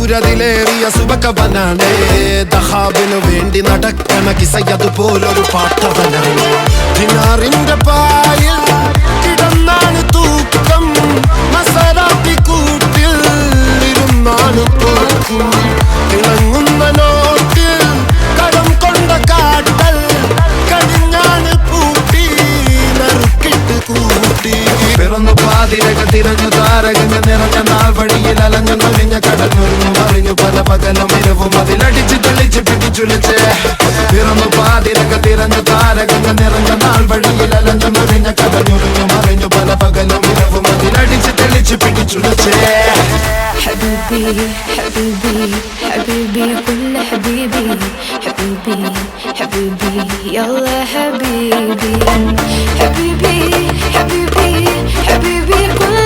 സൂര്യതിലേറിയ സുബകവനാണ് ദഹാബിനു വേണ്ടി നടക്കണ കിസയതുപോലൊരു പാട്ടവനാണ് ദിനാറിന്റെ പായിൽ കിടന്നാണ് തൂക്കം മസറാത്തി കൂട്ടിൽ ഇരുന്നാണ് തോക്കും തിളങ്ങുന്ന നോട്ടിൽ കടം കൊണ്ട കാട്ടൽ കടിഞ്ഞാണ് പൂട്ടി നറുക്കിട്ട് കൂട്ടി പിറന്നു പാതിരക തിരഞ്ഞു താരകങ്ങൾ നിറഞ്ഞ നാൾ വഴിയിൽ അലഞ്ഞു നൊലിഞ്ഞ കടഞ്ഞൊരിഞ്ഞു മറിഞ്ഞു പല പകലും ഇരവും അതിലടിച്ച് തെളിച്ച് പിടിച്ചുലച്ച് പിറന്നു പാതിരക തിരഞ്ഞു താരകങ്ങൾ നിറഞ്ഞ നാൾ വഴിയിൽ അലഞ്ഞു നൊലിഞ്ഞ കടഞ്ഞൊരിഞ്ഞു മറിഞ്ഞു പല പകലും ഇരവും അതിലടിച്ച് തെളിച്ച് പിടിച്ചുലച്ച് حبيبي حبيبي حبيبي كل حبيبي حبيبي حبيبي يلا حبيبي حبيبي حبيبي حبيبي كل